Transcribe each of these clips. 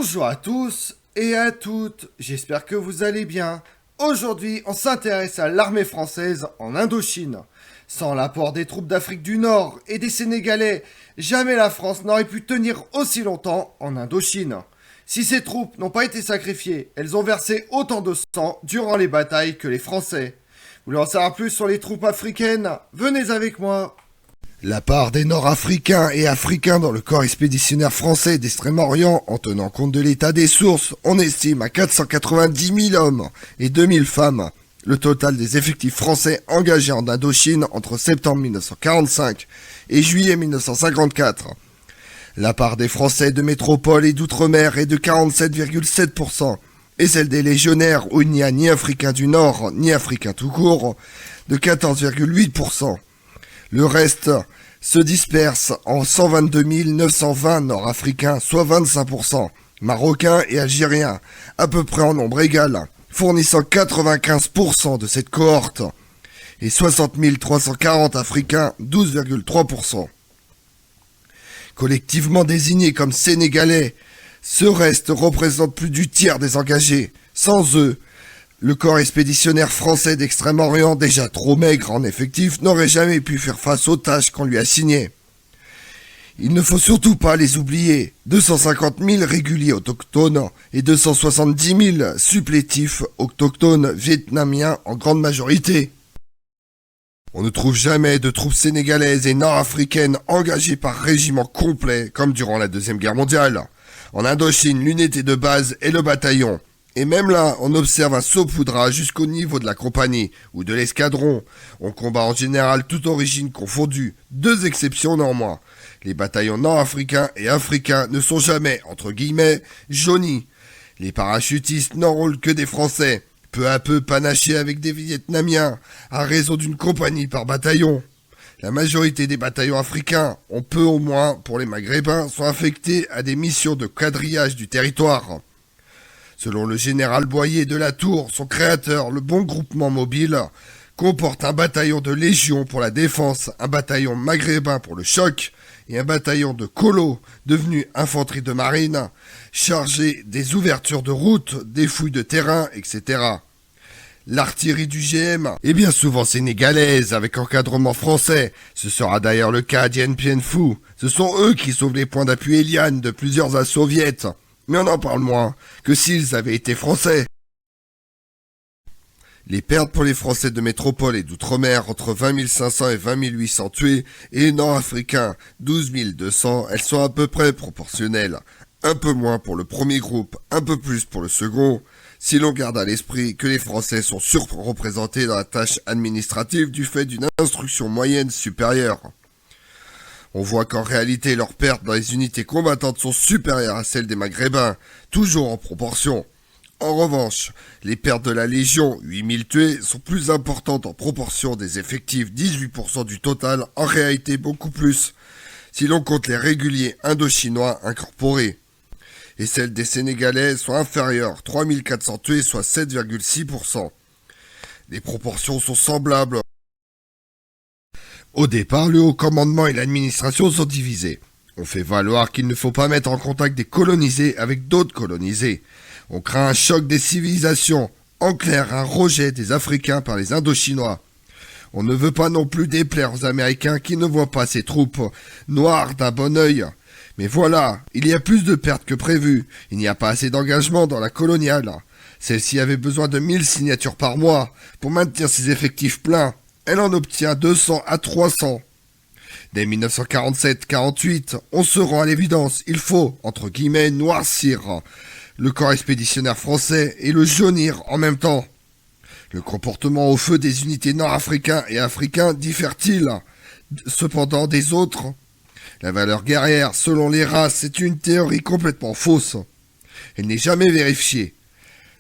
Bonjour à tous et à toutes, j'espère que vous allez bien. Aujourd'hui, on s'intéresse à l'armée française en Indochine. Sans l'apport des troupes d'Afrique du Nord et des Sénégalais, jamais la France n'aurait pu tenir aussi longtemps en Indochine. Si ces troupes n'ont pas été sacrifiées, elles ont versé autant de sang durant les batailles que les Français. Vous voulez en savoir plus sur les troupes africaines? Venez avec moi. La part des Nord-Africains et Africains dans le corps expéditionnaire français d'Extrême-Orient, en tenant compte de l'état des sources, on estime à 490 000 hommes et 2 000 femmes. Le total des effectifs français engagés en Indochine entre septembre 1945 et juillet 1954. La part des Français de métropole et d'outre-mer est de 47,7%, et celle des légionnaires où il n'y a ni Africains du Nord ni Africains tout court, de 14,8%. Le reste se disperse en 122 920 Nord-Africains, soit 25%, Marocains et Algériens, à peu près en nombre égal, fournissant 95% de cette cohorte, et 60 340 Africains, 12,3%. Collectivement désignés comme Sénégalais, ce reste représente plus du tiers des engagés. Sans eux, le corps expéditionnaire français d'Extrême-Orient, déjà trop maigre en effectif, n'aurait jamais pu faire face aux tâches qu'on lui a signées. Il ne faut surtout pas les oublier. 250 000 réguliers autochtones et 270 000 supplétifs autochtones vietnamiens en grande majorité. On ne trouve jamais de troupes sénégalaises et nord-africaines engagées par régiment complet comme durant la Deuxième Guerre mondiale. En Indochine, l'unité de base est le bataillon. Et même là, on observe un saupoudrage jusqu'au niveau de la compagnie ou de l'escadron. On combat en général toute origine confondue. Deux exceptions néanmoins. Les bataillons nord-africains et africains ne sont jamais, entre guillemets, jaunis. Les parachutistes n'enrôlent que des Français, peu à peu panachés avec des Vietnamiens, à raison d'une compagnie par bataillon. La majorité des bataillons africains, on peut au moins, pour les Maghrébins, sont affectés à des missions de quadrillage du territoire. Selon le général Boyer de la Tour, son créateur, le bon groupement mobile comporte un bataillon de légion pour la défense, un bataillon maghrébin pour le choc et un bataillon de colo, devenu infanterie de marine, chargé des ouvertures de routes, des fouilles de terrain, etc. L'artillerie du GM est bien souvent sénégalaise avec encadrement français. Ce sera d'ailleurs le cas d'Yen Bien Phu. Ce sont eux qui sauvent les points d'appui Eliane de plusieurs assauts soviétiques. Mais on en parle moins que s'ils avaient été français. Les pertes pour les Français de métropole et d'outre-mer, entre 20 500 et 20 800 tués, et les Nord-Africains, 12 200, elles sont à peu près proportionnelles. Un peu moins pour le premier groupe, un peu plus pour le second, si l'on garde à l'esprit que les Français sont surreprésentés dans la tâche administrative du fait d'une instruction moyenne supérieure. On voit qu'en réalité, leurs pertes dans les unités combattantes sont supérieures à celles des Maghrébins, toujours en proportion. En revanche, les pertes de la Légion, 8000 tués, sont plus importantes en proportion des effectifs, 18% du total, en réalité beaucoup plus, si l'on compte les réguliers indo-chinois incorporés. Et celles des Sénégalais sont inférieures, 3400 tués, soit 7,6%. Les proportions sont semblables. Au départ, le haut commandement et l'administration sont divisés. On fait valoir qu'il ne faut pas mettre en contact des colonisés avec d'autres colonisés. On craint un choc des civilisations, en clair un rejet des Africains par les Indochinois. On ne veut pas non plus déplaire aux Américains qui ne voient pas ces troupes noires d'un bon œil. Mais voilà, il y a plus de pertes que prévu. Il n'y a pas assez d'engagement dans la coloniale. Celle-ci avait besoin de 1000 signatures par mois pour maintenir ses effectifs pleins. Elle en obtient 200 à 300. Dès 1947-48, on se rend à l'évidence, il faut, entre guillemets, noircir le corps expéditionnaire français et le jaunir en même temps. Le comportement au feu des unités nord-africains et africains diffère-t-il cependant des autres? La valeur guerrière, selon les races, est une théorie complètement fausse. Elle n'est jamais vérifiée.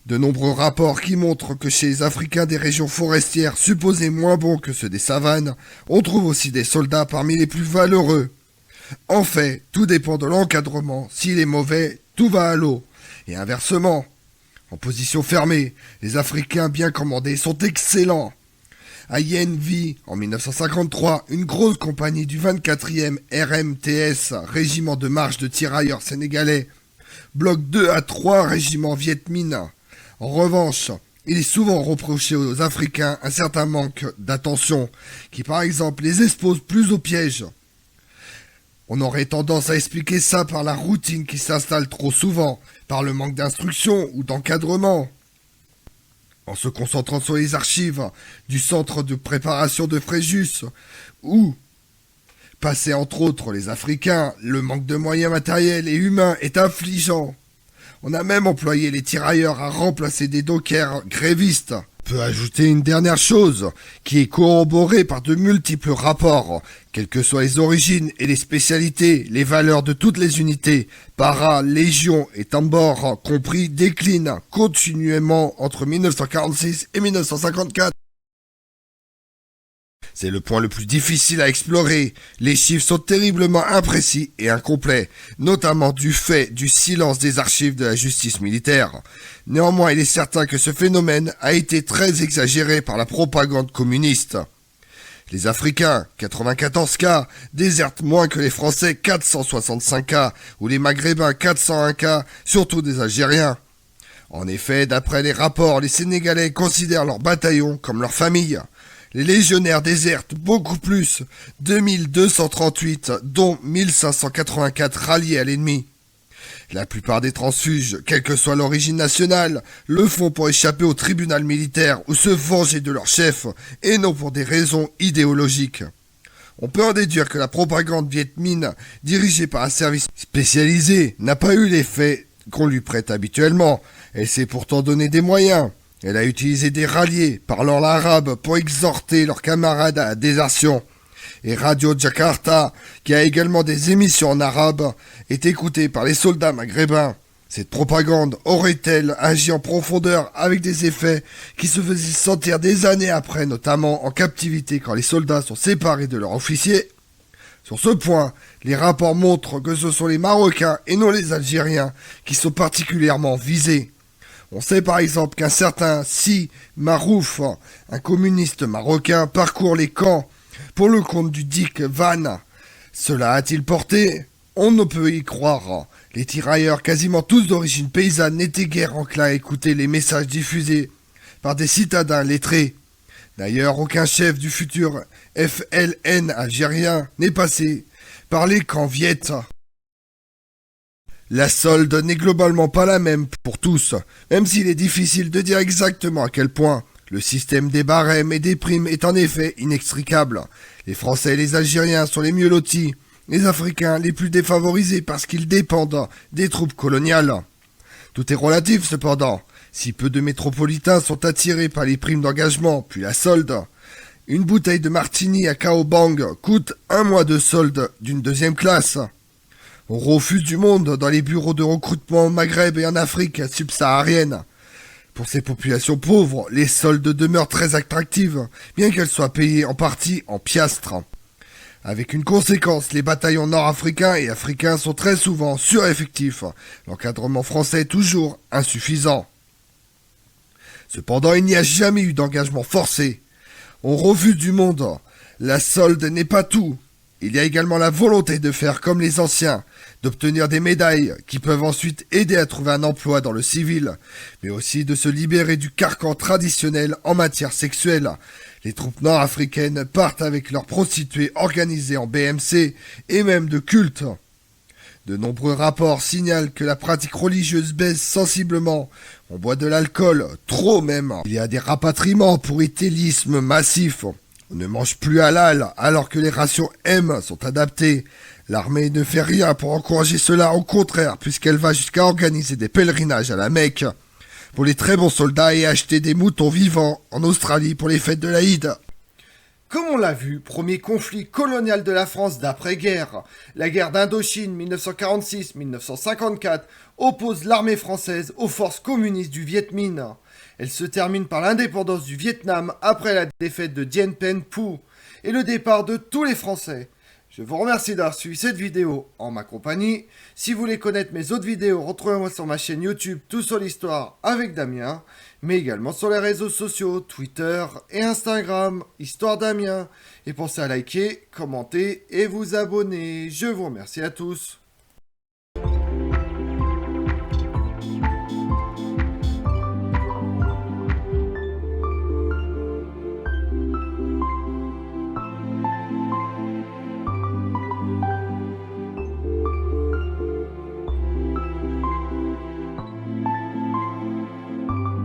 De nombreux rapports qui montrent que chez les Africains des régions forestières, supposés moins bons que ceux des savanes, on trouve aussi des soldats parmi les plus valeureux. En fait, tout dépend de l'encadrement. S'il est mauvais, tout va à l'eau. Et inversement, en position fermée, les Africains bien commandés sont excellents. À Yenvi, en 1953, une grosse compagnie du 24e RMTS, régiment de marche de tirailleurs sénégalais, bloquent 2 à 3 régiments Viet Minh. En revanche, il est souvent reproché aux Africains un certain manque d'attention, qui par exemple les expose plus au piège. On aurait tendance à expliquer ça par la routine qui s'installe trop souvent, par le manque d'instruction ou d'encadrement. En se concentrant sur les archives du centre de préparation de Fréjus, où, passé entre autres les Africains, le manque de moyens matériels et humains est affligeant. On a même employé les tirailleurs à remplacer des dockers grévistes. On peut ajouter une dernière chose, qui est corroborée par de multiples rapports, quelles que soient les origines et les spécialités, les valeurs de toutes les unités, para, légion et tambor compris, déclinent continuellement entre 1946 et 1954. C'est le point le plus difficile à explorer. Les chiffres sont terriblement imprécis et incomplets, notamment du fait du silence des archives de la justice militaire. Néanmoins, il est certain que ce phénomène a été très exagéré par la propagande communiste. Les Africains, 94 cas, désertent moins que les Français, 465 cas, ou les Maghrébins, 401 cas, surtout des Algériens. En effet, d'après les rapports, les Sénégalais considèrent leur bataillon comme leur famille. Les légionnaires désertent beaucoup plus, 2238, dont 1584 ralliés à l'ennemi. La plupart des transfuges, quelle que soit l'origine nationale, le font pour échapper au tribunal militaire ou se venger de leur chef, et non pour des raisons idéologiques. On peut en déduire que la propagande Viet Minh, dirigée par un service spécialisé, n'a pas eu l'effet qu'on lui prête habituellement. Elle s'est pourtant donné des moyens. Elle a utilisé des ralliés parlant l'arabe pour exhorter leurs camarades à la désertion. Et Radio Jakarta, qui a également des émissions en arabe, est écoutée par les soldats maghrébins. Cette propagande aurait-elle agi en profondeur avec des effets qui se faisaient sentir des années après, notamment en captivité quand les soldats sont séparés de leurs officiers? Sur ce point, les rapports montrent que ce sont les Marocains et non les Algériens qui sont particulièrement visés. On sait par exemple qu'un certain Si Marouf, un communiste marocain, parcourt les camps pour le compte du Dick Van. Cela a-t-il porté? On ne peut y croire. Les tirailleurs, quasiment tous d'origine paysanne, n'étaient guère enclins à écouter les messages diffusés par des citadins lettrés. D'ailleurs, aucun chef du futur FLN algérien n'est passé par les camps Viet. La solde n'est globalement pas la même pour tous, même s'il est difficile de dire exactement à quel point. Le système des barèmes et des primes est en effet inextricable. Les Français et les Algériens sont les mieux lotis, les Africains les plus défavorisés parce qu'ils dépendent des troupes coloniales. Tout est relatif cependant. Si peu de métropolitains sont attirés par les primes d'engagement, puis la solde, une bouteille de martini à Kaobang coûte un mois de solde d'une deuxième classe. On refuse du monde dans les bureaux de recrutement au Maghreb et en Afrique subsaharienne. Pour ces populations pauvres, les soldes demeurent très attractives, bien qu'elles soient payées en partie en piastres. Avec une conséquence, les bataillons nord-africains et africains sont très souvent sureffectifs, l'encadrement français est toujours insuffisant. Cependant, il n'y a jamais eu d'engagement forcé. On refuse du monde. La solde n'est pas tout. Il y a également la volonté de faire comme les anciens, d'obtenir des médailles qui peuvent ensuite aider à trouver un emploi dans le civil, mais aussi de se libérer du carcan traditionnel en matière sexuelle. Les troupes nord-africaines partent avec leurs prostituées organisées en BMC et même de culte. De nombreux rapports signalent que la pratique religieuse baisse sensiblement. On boit de l'alcool, trop même. Il y a des rapatriements pour éthylisme massif. On ne mange plus halal alors que les rations M sont adaptées. L'armée ne fait rien pour encourager cela, au contraire, puisqu'elle va jusqu'à organiser des pèlerinages à la Mecque pour les très bons soldats et acheter des moutons vivants en Australie pour les fêtes de l'Aïd. Comme on l'a vu, premier conflit colonial de la France d'après-guerre, la guerre d'Indochine 1946-1954 oppose l'armée française aux forces communistes du Viet Minh. Elle se termine par l'indépendance du Vietnam après la défaite de Dien Bien Phu et le départ de tous les Français. Je vous remercie d'avoir suivi cette vidéo en ma compagnie. Si vous voulez connaître mes autres vidéos, retrouvez-moi sur ma chaîne YouTube Tout sur l'Histoire avec Damien, mais également sur les réseaux sociaux, Twitter et Instagram, Histoire Damien. Et pensez à liker, commenter et vous abonner. Je vous remercie à tous.